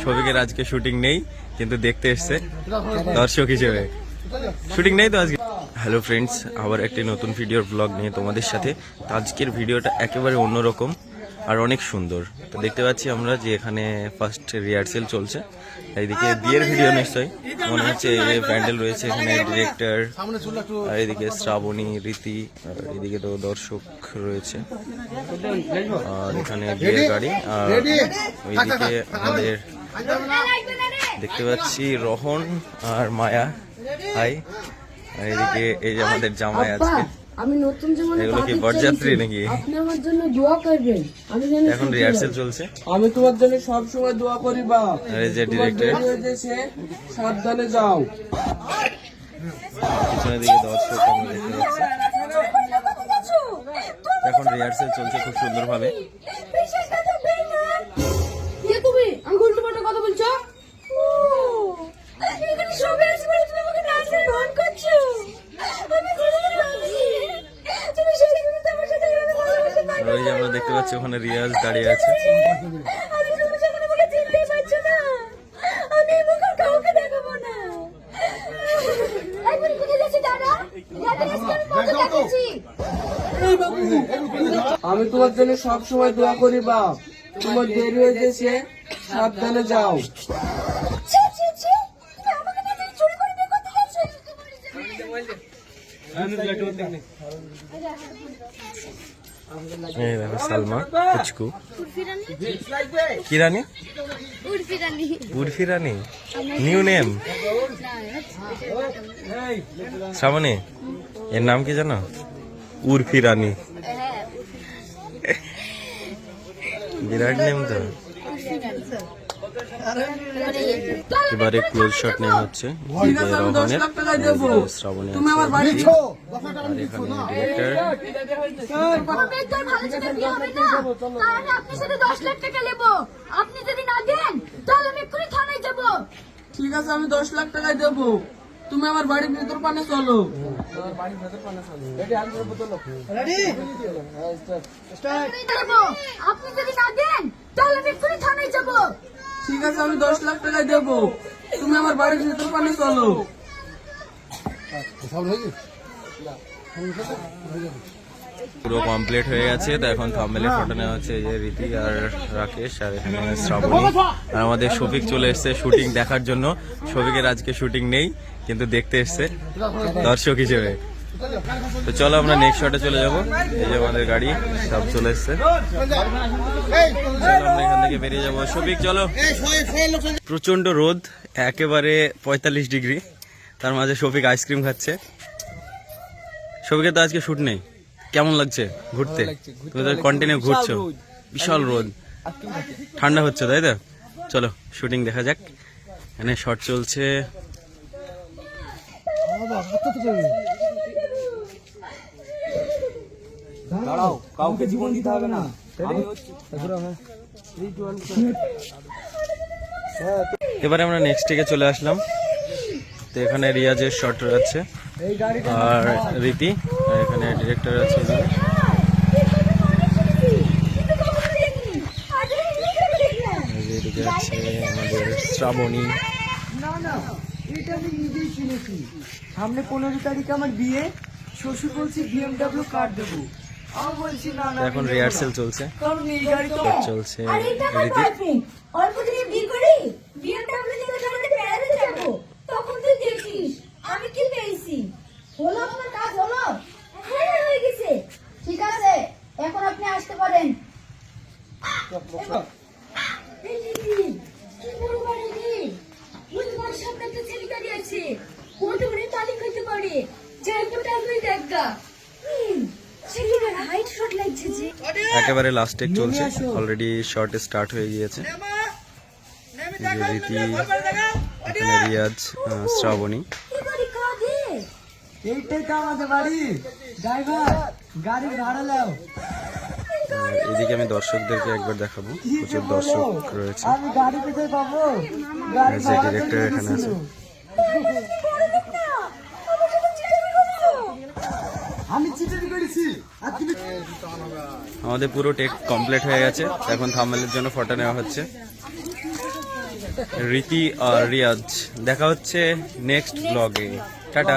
শফিকের আজকে শুটিং নেই, কিন্তু দেখতে এসছে দর্শক হিসেবে। শুটিং নেই তো আজকে। হ্যালো ফ্রেন্ডস, আবার একটি নতুন ভিডিওর ব্লগ নিয়ে তোমাদের সাথে। আজকের ভিডিওটা একেবারে অন্যরকম আর অনেক সুন্দর। তো দেখতে পাচ্ছি আমরা যে এখানে ফার্স্ট রিহার্সেল চলছে। এইদিকে বিয়ের ভিডিও নিশ্চয়ই মনে হচ্ছে, প্যান্ডেল রয়েছে, এখানে ডিরেক্টর, আর এদিকে শ্রাবণী, রীতি, আর এদিকে তো দর্শক রয়েছে, আর এখানে বিয়ের গাড়ি, আর ওইদিকে আমাদের দেখতে পাচ্ছি রোহন আর মায়া। হাই। আর এদিকে এই যে আমাদের জামাই আছে। আমি নতুন জীবনে এগুলো কি বরযাত্রী নাকি? আপনি আমার জন্য দোয়া করবেন। আমি জানি এখন রিহার্সেল চলছে। আমি তোমার জন্য সব সময় দোয়া করি বা। আর এই যে ডিরেক্টর, সাবধানে যাও। পিছনের দিকে দর্শক আমরা দেখতে পাচ্ছি। এখন রিহার্সেল চলছে খুব সুন্দর ভাবে। তুমি আমি উল্টো পাল্টা কথা বলছো? এখানে সবাই আছে বলে তুমি আমাকে নাচের ভান করছো। আমি কোনোদিন ভাবিনি তুমি সেই দিনে তো আমার সাথে এভাবে ভালোবাসা পাবে। আর ওই যে আমরা দেখতে পাচ্ছি ওখানে রিয়াজ দাঁড়িয়ে আছে। আমি তুমি যখন আমাকে চিনতেই পারছো না, আমি এই মুখ আর কাউকে দেখাবো না। একবার কোথায় যাচ্ছি দাদা? দাদা আজকে আমি কত দেখেছি। আমি তোমার জন্য সব সময় দোয়া করি বা। তোমার দেরি হয়ে গেছে, সাবধানে যাও। সালমা পুচকু কি রানী? উর্ফি রানী, নিউ নেম। শ্রাবণী, এর নাম কি জানো? উর্ফি রানী। বিরাট নেম তো। এবারে ক্লোজ শট নেওয়া হচ্ছে রোহনের, শ্রাবণী আছে, আর এখানে ডিরেক্টর। আপনি যদি না দেন তাহলে আমি এক্ষুনি থানায় যাব। ঠিক আছে, আমি 10 লাখ টাকা দেবো। তুমি আমার বাড়ির ভেতর পানে চলো। আপনি যদি না দেন তাহলে আমি এক্ষুনি থানায় যাব। ঠিক আছে, আমি 10 লাখ টাকা দেবো। তুমি আমার বাড়ির ভেতর পানে চলো। পুরো কমপ্লিট হয়ে গেছে। তো এখন থাম্বনেলে ফটো নেওয়া হচ্ছে, এই যে রীতি আর রাকেশ, আর এখানে শ্রাবণী, আর আমাদের শফিক চলে এসছে শুটিং দেখার জন্য। শফিকের আজকে শুটিং নেই, কিন্তু দেখতে এসছে দর্শক হিসেবে। তো চলো আমরা নেক্সট শটে চলে যাবো। এই যে আমাদের গাড়ি সব চলে এসছে, আমরা এখান থেকে বেরিয়ে যাবো। শফিক চলো। প্রচন্ড রোদ, একেবারে 45 ডিগ্রি, তার মাঝে শফিক আইসক্রিম খাচ্ছে। শফিকের তো আজকে শুট নেই, কেমন লাগছে ঘুরতে? তুমি তো কন্টিনিউ ঘুরছো, বিশাল রোদ, ঠান্ডা হচ্ছে তাই তো? চলো শুটিং দেখা যাক। এখানে শট চলছে। কাউকে জীবন দিতে হবে না। এবারে আমরা নেক্সট থেকে চলে আসলাম। তো এখানে রিয়াজের শট আছে, আর রীতি, আর এখানে ডিরেক্টর আছে। এদিকে আছে আমাদের শ্রাবণী। এটা আমি নিজেই শুনেছি। সামনে 15 তারিখে আমার বিয়ে, শ্বশুর বলছি BMW কার দেবো। আমি বলছি না না, এখন রিহার্সেল চলছে, কারণ এই গাড়ি তো চলছে আর এটা আমার রীতি। বয়ফ্রেন্ড। অল্প দিনে বিয়ে করি BMW নিয়ে বেড়াতে বেড়াতে যাব। তখন তুই দেখিস আমি কি পেয়েছি। হলো আপনার কাজ হলো? হ্যাঁ হয়ে গেছে। ঠিক আছে, এখন আপনি আসতে পারেন। এই দিদি, কি বড় বাড়ি রে? ওই তোমার সামনে একটা ছেলে দাঁড়িয়ে আছে, কত বড় তালি খেতে পারে, জায়গাটা আপনি দেখা। ছেলেটার হাইট শট লাগছে যে। একেবারে লাস্ট টেক চলছে, অলরেডি শট স্টার্ট হয়ে গিয়েছে। রীতি, এখানে রিয়াজ, শ্রাবণী। এইটাই তো আমাদের বাড়ি। ড্রাইভার, গাড়ি ভাড়া নাও। আর এদিকে আমি দর্শকদেরকে একবার দেখাবো, প্রচুর দর্শক রয়েছে। আমি গাড়ি কোথায় পাবো? গাড়ি যে ডিরেক্টর এখানে আছে। আমি চিটারি করেছি আর তুমি। আমাদের পুরো টেক কমপ্লিট হয়ে গেছে, এখন থাম্বনেলের জন্য ফটো নেওয়া হচ্ছে। রীতি আর রিয়াজ। দেখা হচ্ছে নেক্সট ব্লগে। টাটা।